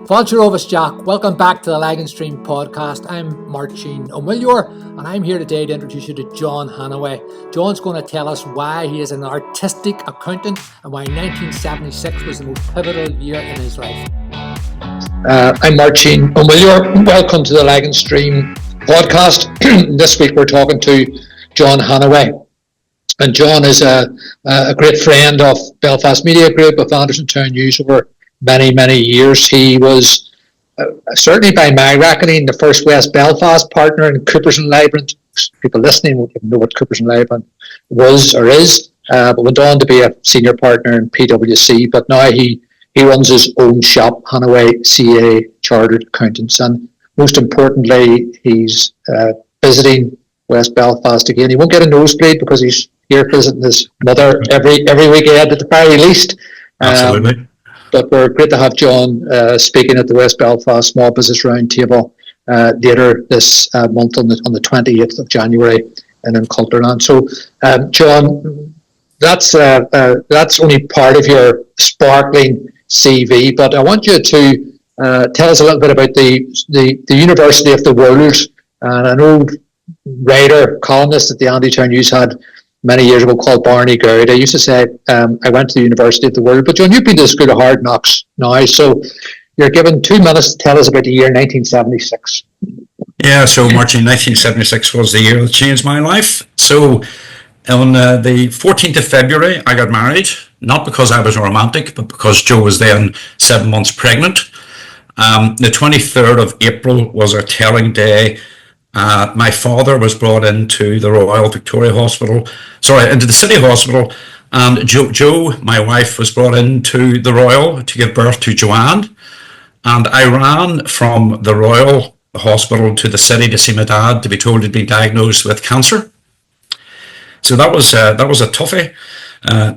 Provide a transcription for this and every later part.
Fáilte Jack, welcome back to the Lag and Stream podcast. I'm Martin O'Millior and I'm here today to introduce you to John Hannaway. John's going to tell us why he is an artistic accountant and why 1976 was the most pivotal year in his life. I'm Martin O'Millior. Welcome to the Lag and Stream podcast. This week we're talking to John Hannaway. And John is a great friend of Belfast Media Group, of Anderson Town News over many years. He was certainly, by my reckoning, the first West Belfast partner in Coopers and Lybrand. People listening won't even know what Coopers and Lybrand was or is, but went on to be a senior partner in PwC. But now he runs his own shop, Hannaway CA Chartered Accountants, and most importantly, he's visiting West Belfast again. He won't get a nosebleed because he's here visiting his mother every weekend at the very least. Absolutely. But we're great to have John speaking at the West Belfast Small Business Roundtable later this month on the 28th of January in Culterland. So, John, that's only part of your sparkling CV, but I want you to tell us a little bit about the University of the World. And an old writer, columnist at the Anderson Town News had many years ago called Barney Gowd. I used to say, I went to the University of the World. But John, you've been to the School of Hard Knocks now, so you're given 2 minutes to tell us about the year 1976. Yeah, so Martin, 1976 was the year that changed my life. So on the 14th of February, I got married, not because I was a romantic, but because Jo was then 7 months pregnant. The 23rd of April was a telling day. My father was brought into the Royal Victoria Hospital, into the City Hospital, and Jo, my wife, was brought into the Royal to give birth to Joanne, and I ran from the Royal Hospital to the City to see my dad to be told he'd been diagnosed with cancer. So that was a toughie.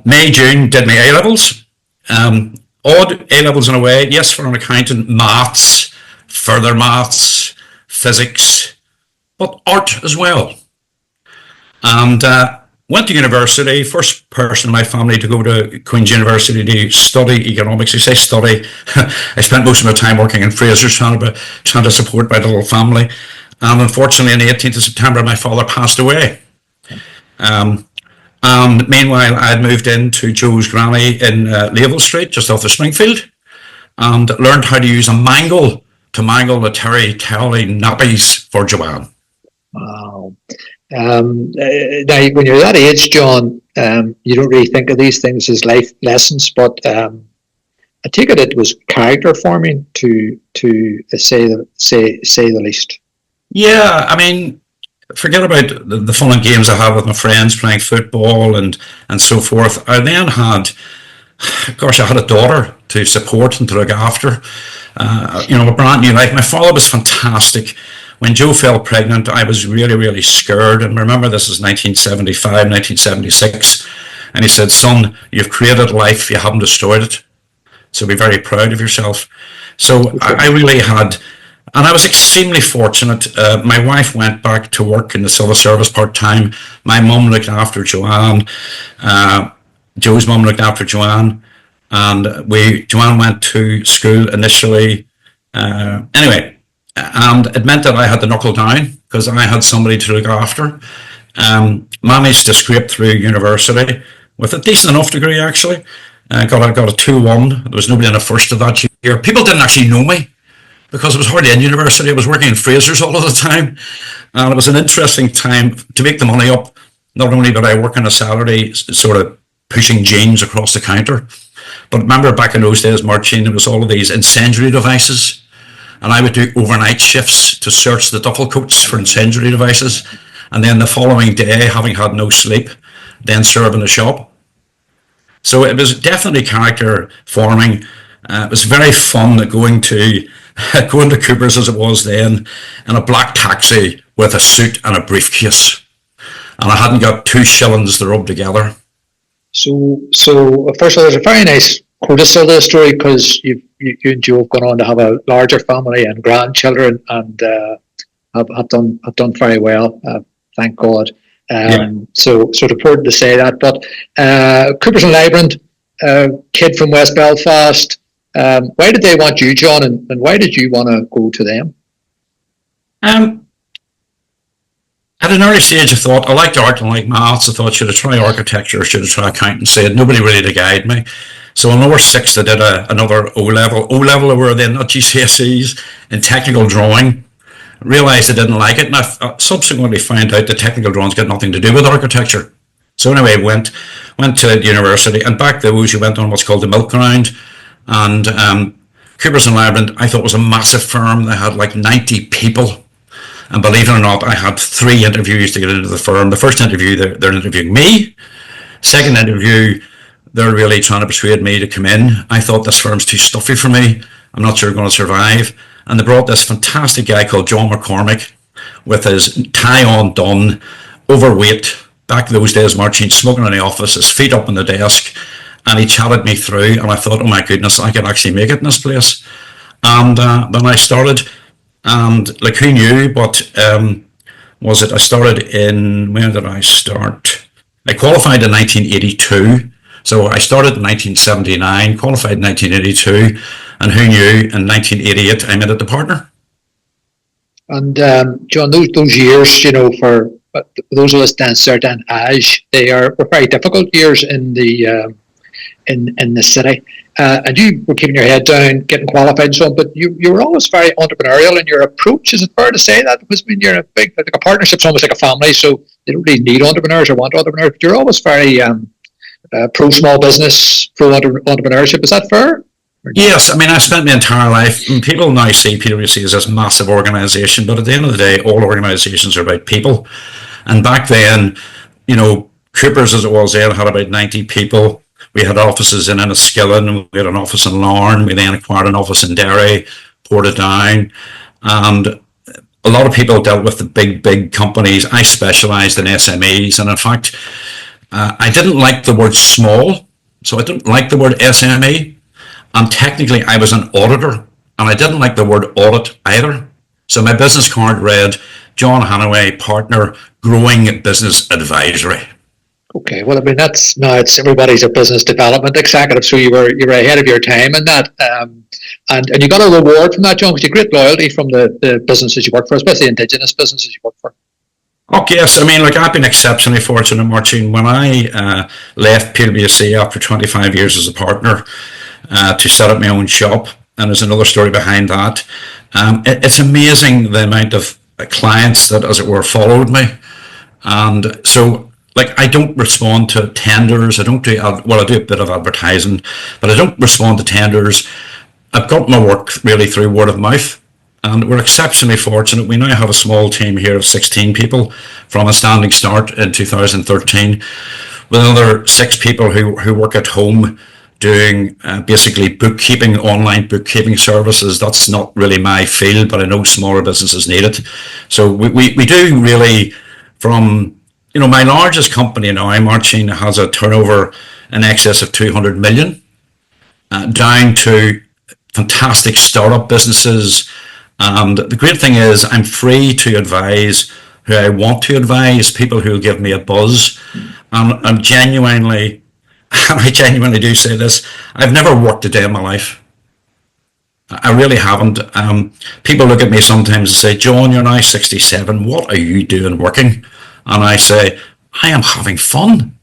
May, June, did my A-levels. Odd A-levels in a way, yes, for an accountant, maths, further maths, physics, but art as well. And went to university, first person in my family to go to Queen's University to study economics. I say study. I spent most of my time working in Fraser's trying to support my little family. And unfortunately, on the 18th of September, my father passed away. And meanwhile, I had moved into Joe's granny in Lavell Street, just off of Springfield, and learned how to use a mangle to mangle the Terry Towley nappies for Joanne. Wow. Now, when you're that age, John, you don't really think of these things as life lessons, but I take it was character forming to say the least. Yeah, I mean, forget about the fun and games I had with my friends playing football and so forth. I then had, I had a daughter to support and to look after. A brand new life. My father was fantastic. When Jo fell pregnant, I was really scared. And remember, this is 1975, 1976. And he said, son, you've created life, you haven't destroyed it. So be very proud of yourself. So I really had, and I was extremely fortunate. My wife went back to work in the civil service part-time. My mum looked after Joanne. Jo's mum looked after Joanne. And Joanne went to school initially. Anyway, and it meant that I had to knuckle down because I had somebody to look after. Managed to scrape through university with a decent enough degree, actually. Got a 2-1. There was nobody in the first of that year. People didn't actually know me because I was hardly in university. I was working in Fraser's all of the time. And it was an interesting time to make the money up. Not only did I work on a salary, sort of pushing jeans across the counter, but remember back in those days, Martin, there was all of these incendiary devices. And I would do overnight shifts to search the duffel coats for incendiary devices. And then the following day, having had no sleep, then serve in the shop. So it was definitely character forming. It was very fun going to Coopers as it was then in a black taxi with a suit and a briefcase. And I hadn't got 2 shillings to rub together. So first of all, there's a very nice codicil to the story because you and Jo have gone on to have a larger family and grandchildren and have done very well, thank God. So important to say that. But Coopers and Lybrand, kid from West Belfast, Why did they want you, John, and why did you want to go to them? At an early stage, I thought I liked art and I liked maths. I thought, should I try architecture or should I try accountancy? I had nobody really to guide me. So in number 6, I did another O level. O level were then not GCSEs in technical drawing. Realised I didn't like it, and I subsequently found out that technical drawings got nothing to do with architecture. So anyway, went to university, and back those you went on what's called the milk round, and Coopers and Lybrand I thought was a massive firm. They had like 90 people. And believe it or not, I had 3 interviews to get into the firm. The first interview, they're interviewing me. Second interview, they're really trying to persuade me to come in. I thought this firm's too stuffy for me. I'm not sure I'm going to survive. And they brought this fantastic guy called John McCormick with his tie on done, overweight, back those days marching, smoking in the office, his feet up on the desk. And he chatted me through, and I thought, oh my goodness, I could actually make it in this place. And then I started. And like, who knew? But was it? I started in, when did I start? I qualified in 1982. So I started in 1979, qualified in 1982, and who knew? In 1988, I made it the partner. And John, those years, for those of us dans certain age, were very difficult years in the city. And you were keeping your head down, getting qualified and so on, but you were always very entrepreneurial in your approach. Is it fair to say that? Because when you're like a partnership's almost like a family, so they don't really need entrepreneurs or want entrepreneurs, but you're always very pro small business, pro entrepreneurship. Is that fair? Yes, I mean, I spent my entire life, and people now see PwC as this massive organisation, but at the end of the day, all organisations are about people. And back then, Coopers, as it was then, had about 90 people. We had offices in Enniskillen, we had an office in Larne, we then acquired an office in Derry, Portadown, and a lot of people dealt with the big companies. I specialised in SMEs, and in fact, I didn't like the word small, so I didn't like the word SME, and technically I was an auditor, and I didn't like the word audit either. So my business card read, John Hannaway, partner, growing business advisory. Okay, well, I mean, it's everybody's a business development executive, so you were ahead of your time in that, and you got a reward from that, John, because you had great loyalty from the businesses you work for, especially Indigenous businesses you work for. Oh, yes, I mean, I've been exceptionally fortunate, Martin. When I left PwC after 25 years as a partner to set up my own shop, and there's another story behind that, it's amazing the amount of clients that, as it were, followed me, and so. I don't respond to tenders. I do a bit of advertising, but I don't respond to tenders. I've got my work really through word of mouth, and we're exceptionally fortunate. We now have a small team here of 16 people from a standing start in 2013, with another 6 people who work at home doing basically bookkeeping, online bookkeeping services. That's not really my field, but I know smaller businesses need it. So we do really from... my largest company now, Martin, has a turnover in excess of 200 million, down to fantastic startup businesses. And the great thing is I'm free to advise who I want to advise, people who will give me a buzz. And I genuinely do say this, I've never worked a day in my life. I really haven't. People look at me sometimes and say, John, you're now 67. What are you doing working? And I say, I am having fun.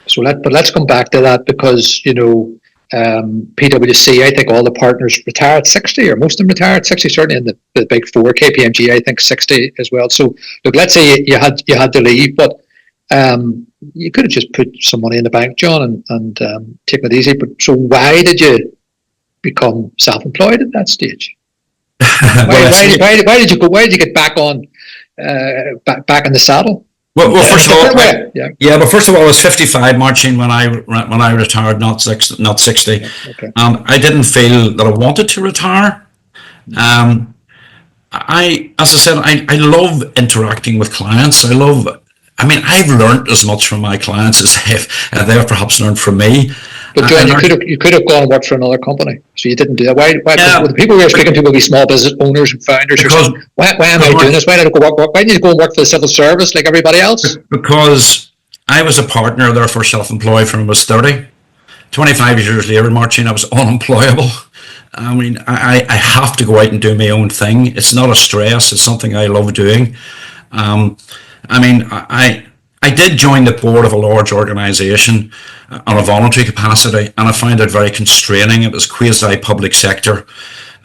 So let's come back to that, because, PwC, I think all the partners retire at 60, or most of them retire at 60, certainly in the big 4, KPMG, I think 60 as well. So look, let's say you had to leave, but you could have just put some money in the bank, John, and taken it easy. But so why did you become self-employed at that stage? Why did you go? Why did you get back on back in the saddle? Well, first of all, but first of all, I was 55, Martin, when I retired, not 60. Okay. I didn't feel that I wanted to retire. As I said, I love interacting with clients. I've learned as much from my clients as they've perhaps learned from me. But John, you could have gone and worked for another company, so you didn't do that. Why the people we were speaking to will be small business owners and founders. Why am I doing this? Why did I go work? Why did you go and work for the civil service like everybody else? Because I was a partner, therefore self-employed from I was 30. 25 years later, Martin, I was unemployable. I mean, I have to go out and do my own thing. It's not a stress. It's something I love doing. I mean, I did join the board of a large organisation on a voluntary capacity, and I found it very constraining. It was quasi-public sector.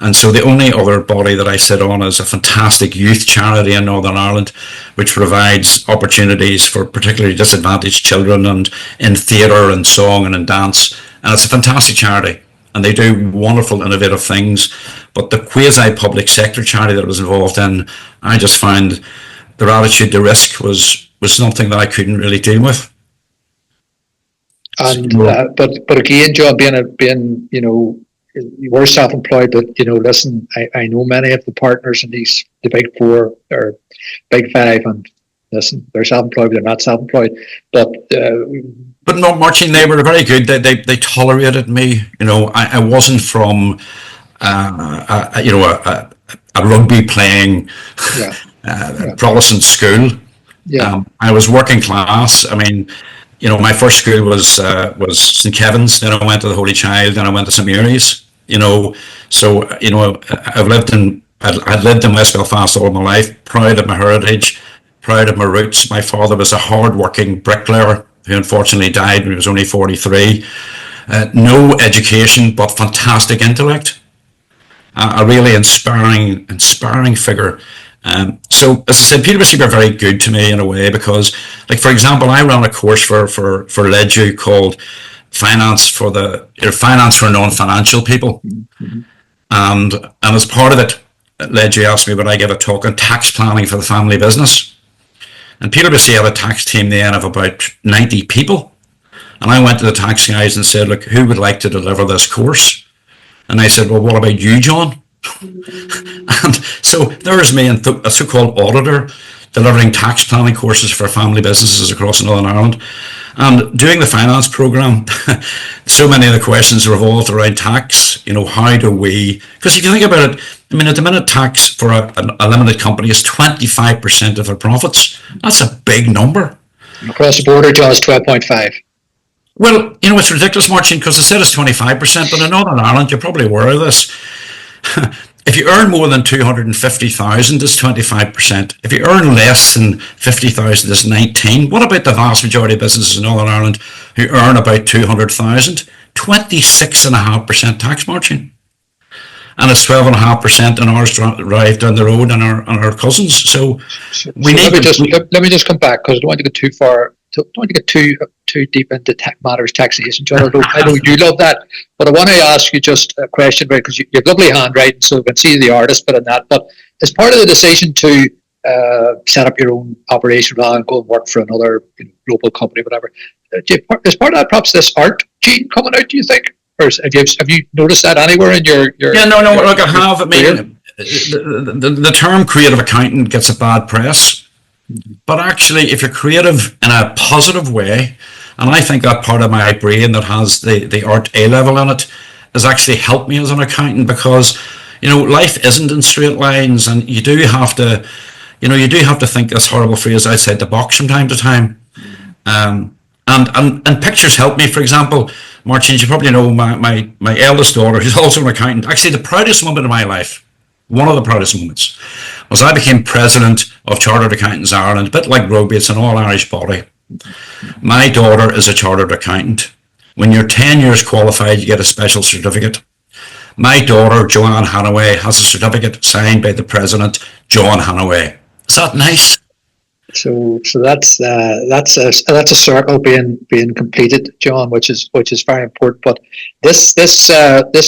And so the only other body that I sit on is a fantastic youth charity in Northern Ireland, which provides opportunities for particularly disadvantaged children and in theatre and song and in dance. And it's a fantastic charity. And they do wonderful, innovative things. But the quasi-public sector charity that I was involved in, I just found their attitude to risk was something that I couldn't really deal with. And but again, John, being you were self-employed, but listen, I know many of the partners in the big four or big five, and listen, they're self-employed, but they're not self-employed. But not Martin, they were very good. They tolerated me. I wasn't from a rugby playing Protestant school. Yeah. I was working class. I mean, my first school was St. Kevin's. Then I went to the Holy Child. Then I went to St. Mary's. So I'd lived in West Belfast all my life. Proud of my heritage, proud of my roots. My father was a hard-working bricklayer who unfortunately died when he was only 43. No education, but fantastic intellect. A really inspiring figure. So as I said, PwC were very good to me in a way because, like for example, I ran a course for LEDU called Finance for Non-Financial People, and as part of it, LEDU asked me would I give a talk on tax planning for the family business, and PwC had a tax team then of about 90 people, and I went to the tax guys and said, look, who would like to deliver this course? And they said, well, what about you, John? And so there's me, a so-called auditor, delivering tax planning courses for family businesses across Northern Ireland. And doing the finance program, so many of the questions revolved around tax. How do we? Because if you think about it, I mean, at the minute, tax for a limited company is 25% of their profits. That's a big number. Across the border, John, is 12.5. Well, it's ridiculous, Martin, because I said it's 25%, but in Northern Ireland, you're probably aware of this. If you earn more than 250,000, it's 25%. If you earn less than 50,000, it's 19%. What about the vast majority of businesses in Northern Ireland who earn about 200,000? 26.5% tax margin. And it's 12.5% in ours drive down the road and our cousins. So we need let me just come back because I don't want to get too far. Don't want to get too deep into matters taxation, John. I know you love that, but I want to ask you just a question, right? Because you have lovely handwriting, so we can see the artist bit in that. But as part of the decision to set up your own operation rather than go and work for another global company, whatever, is part of that perhaps this art gene coming out? Do you think, or have you noticed that anywhere in your? Yeah, no. Look, I have. I mean, the term creative accountant gets a bad press. But actually, if you're creative in a positive way, and I think that part of my brain that has the art A level in it has actually helped me as an accountant because, life isn't in straight lines, and you do have to think this horrible phrase outside the box from time to time. And pictures help me. For example, Martin, you probably know my eldest daughter, who's also an accountant. Actually, the proudest moment of my life, one of the proudest moments, was I became president of Chartered Accountants Ireland, a bit like rugby, it's an all-Irish body. My daughter is a chartered accountant. When you're 10 years qualified, you get a special certificate. My daughter, Joanne Hannaway, has a certificate signed by the president, John Hannaway. Is that nice? So that's a circle being completed, John, which is very important. But this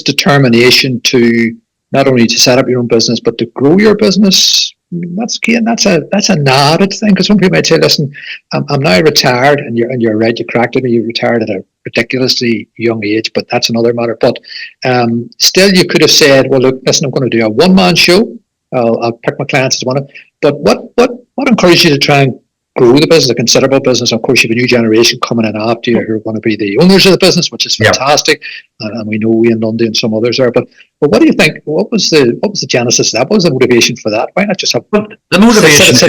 determination to not only to set up your own business, but to grow your business, that's a narrative thing. Because some people might say, listen, I'm now retired, and you're right, you corrected me, you retired at a ridiculously young age, but that's another matter. But still, you could have said, well, look, listen, I'm going to do a one-man show. I'll pick my clients as one. But what encouraged you to try and grow the business, a considerable business? Of course, you have a new generation coming in after you who are going to be the owners of the business, which is fantastic. And we know we in London and some others are. But what do you think? What was the genesis of that? What was the motivation for that? Why not just have the motivation is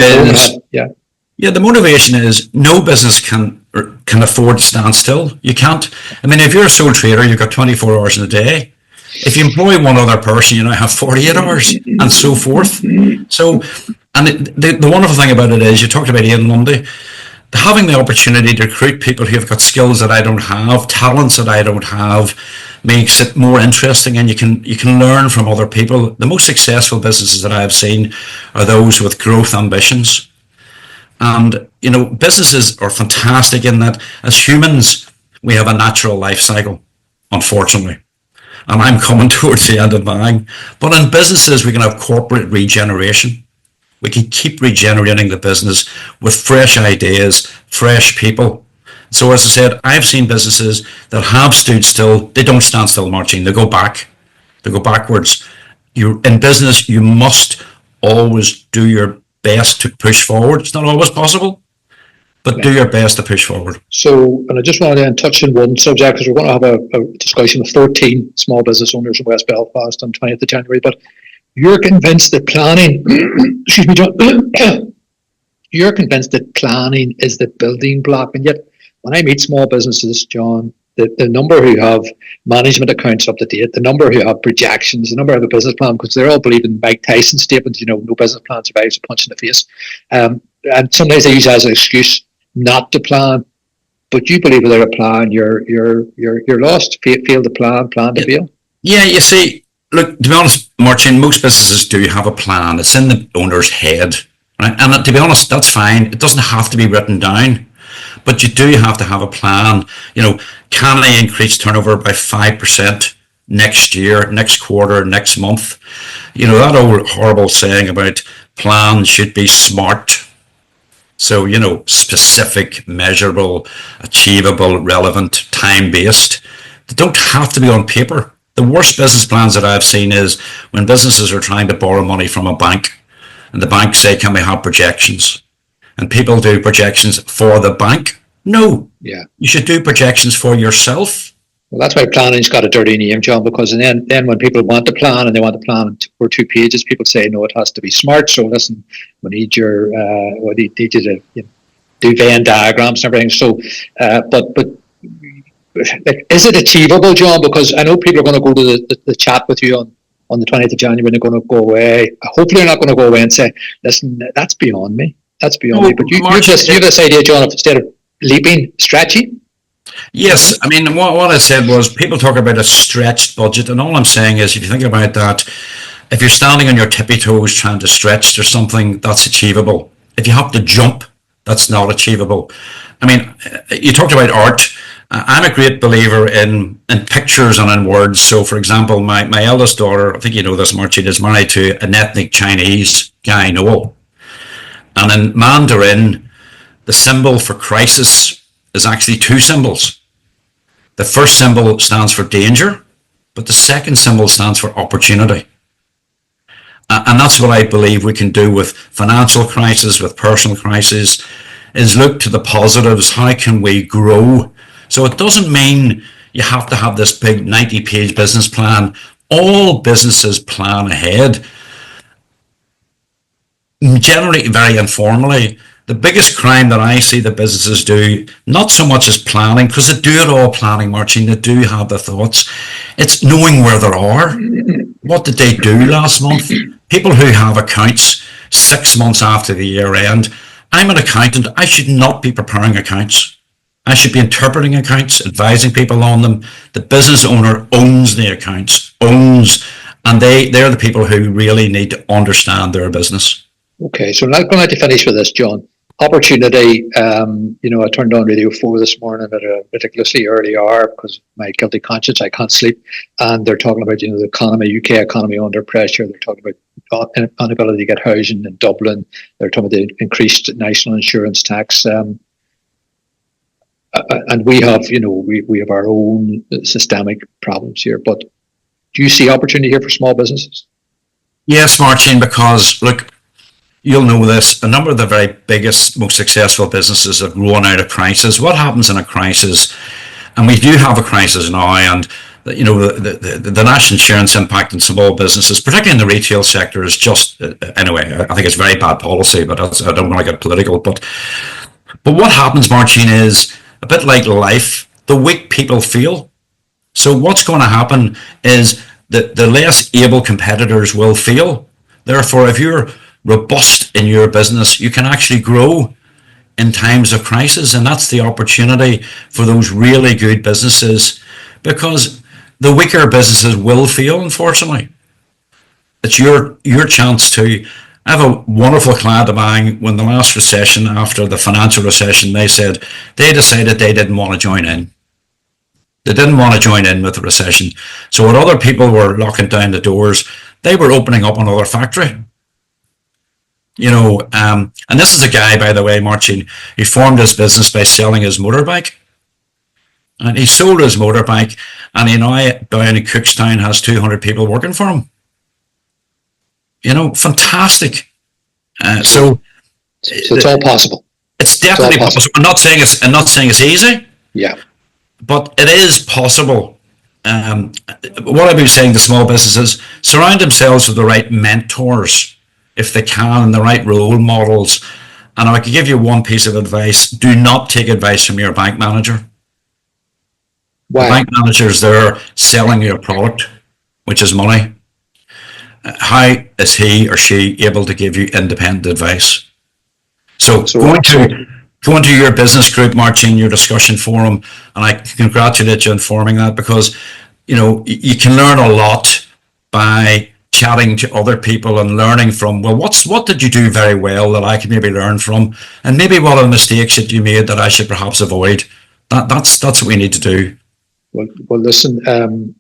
the motivation is no business can afford to stand still. You can't. I mean, if you're a sole trader, you've got 24 hours in a day. If you employ one other person, you now have 48 hours and so forth. So, and the wonderful thing about it is, you talked about Ian Lundy, having the opportunity to recruit people who have got skills that I don't have, talents that I don't have, makes it more interesting, and you can learn from other people. The most successful businesses that I've seen are those with growth ambitions. And, businesses are fantastic in that as humans, we have a natural life cycle, unfortunately. And I'm coming towards the end of mine. But in businesses, we can have corporate regeneration. We can keep regenerating the business with fresh ideas, fresh people. So as I said, I've seen businesses that have stood still. They don't stand still, Martin. They go back. They go backwards. In business, you must always do your best to push forward. It's not always possible, but do your best to push forward. So, and I just wanted to touch on one subject, because we're going to have a discussion with 14 small business owners in West Belfast on 20th of January, but you're convinced that planning, excuse me, John, you're convinced that planning is the building block, and yet when I meet small businesses, John, the number who have management accounts up to date, the number who have projections, the number who have a business plan, because they're all believing Mike Tyson's statement, no business plan survives a punch in the face. And sometimes they use that as an excuse not to plan. But you believe without a plan, you're lost. Fail to plan to fail. Yeah, you see, look, to be honest, Martin, most businesses do have a plan. It's in the owner's head. Right? And to be honest, that's fine. It doesn't have to be written down. But you do have to have a plan. Can I increase turnover by 5% next year, next quarter, next month? That old horrible saying about plans should be smart. So, specific, measurable, achievable, relevant, time-based. They don't have to be on paper. The worst business plans that I've seen is when businesses are trying to borrow money from a bank, and the bank say, can we have projections? And people do projections for the bank. No. Yeah. You should do projections for yourself. Well, that's why planning's got a dirty name, John, because then when people want to plan and they want to plan for 2 pages, people say, no, it has to be smart. So listen, we need you to do Venn diagrams and everything. So, but is it achievable, John? Because I know people are going to go to the chat with you on the 20th of January, and they're going to go away. Hopefully they're not going to go away and say, listen, that's beyond me. That's beyond me. But you have this idea, John, instead of leaping, stretching. Yes, I mean, what I said was people talk about a stretched budget, and all I'm saying is, if you think about that, if you're standing on your tippy toes trying to stretch to something, that's achievable. If you have to jump, that's not achievable. I mean, you talked about art. I'm a great believer in pictures and in words. So, for example, my eldest daughter, I think you know this, Martin, is married to an ethnic Chinese guy, Noel. And in Mandarin, the symbol for crisis is actually 2 symbols. The first symbol stands for danger, but the second symbol stands for opportunity. And that's what I believe we can do with financial crisis, with personal crisis, is look to the positives. How can we grow? So it doesn't mean you have to have this big 90-page business plan. All businesses plan ahead. Generally, very informally. The biggest crime that I see that businesses do, not so much as planning, because they do it all planning, Martin, they do have the thoughts. It's knowing where they are. What did they do last month? People who have accounts 6 months after the year end. I'm an accountant. I should not be preparing accounts. I should be interpreting accounts, advising people on them. The business owner owns the accounts, and they're the people who really need to understand their business. Okay, so I'm not going to finish with this, John. Opportunity, I turned on Radio 4 this morning at a ridiculously early hour because of my guilty conscience, I can't sleep. And they're talking about, the economy, UK economy under pressure. They're talking about inability to get housing in Dublin. They're talking about the increased national insurance tax. And we have, we have our own systemic problems here. But do you see opportunity here for small businesses? Yes, Martin, because look, you'll know this, a number of the very biggest, most successful businesses have grown out of crisis. What happens in a crisis, and we do have a crisis now, and the national insurance impact on small businesses, particularly in the retail sector, is just, anyway, I think it's very bad policy, but I don't want to get political. But what happens, Martin, is a bit like life, the weak people feel. So what's going to happen is the less able competitors will fail. Therefore, if you're robust in your business, you can actually grow in times of crisis, and that's the opportunity for those really good businesses, because the weaker businesses will fail, unfortunately. It's your chance to. I have a wonderful client of mine. When the last recession, after the financial recession, they said they decided they didn't want to join in. They didn't want to join in with the recession. So when other people were locking down the doors, they were opening up another factory. And this is a guy, by the way, Martin, he formed his business by selling his motorbike. And he sold his motorbike, and he now down in Cookstown has 200 people working for him. Fantastic. So it's all possible. It's definitely possible. I'm not saying it's easy. Yeah. But it is possible. What I've been saying to small businesses, surround themselves with the right mentors, if they can, and the right role models. And I could give you one piece of advice: do not take advice from your bank manager. Why? The bank manager is there selling you a product, which is money. How is he or she able to give you independent advice? So go into your business group, Martin, your discussion forum, and I congratulate you on forming that, because you can learn a lot by chatting to other people and learning from, well, what did you do very well that I could maybe learn from, and maybe what are the mistakes that you made that I should perhaps avoid. That's what we need to do. Well, listen,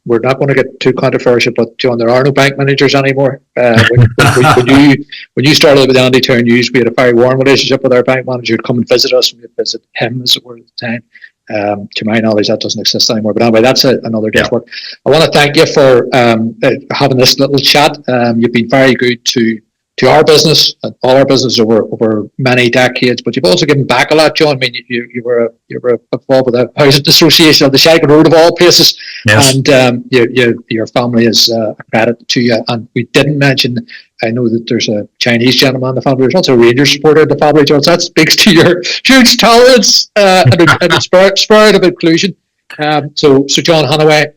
we're not going to get too controversial, but John, there are no bank managers anymore. When you started with Andy Turn News, we had a very warm relationship with our bank manager. He'd come and visit us, and we'd visit him, as it were, at the time. To my knowledge, that doesn't exist anymore. But anyway, that's another day's work. I want to thank you for having this little chat. You've been very good to our business and all our business over many decades, but you've also given back a lot, John. I mean, you were involved with the Housing Association of the Shagan Road of all places, yes. And your family is a credit to you. And we didn't mention, I know that there's a Chinese gentleman in the family. There's also a Rangers supporter in the family, John. So that speaks to your huge tolerance and spirit of inclusion. So John Hannaway,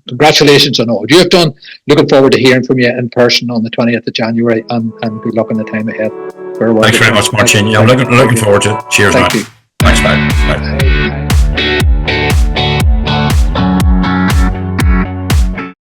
congratulations on all you have done. Looking forward to hearing from you in person on the 20th of January, and good luck in the time ahead. Thanks very much, Martin. Yeah, I'm looking forward to it. Cheers, Thank you. Thanks, bye.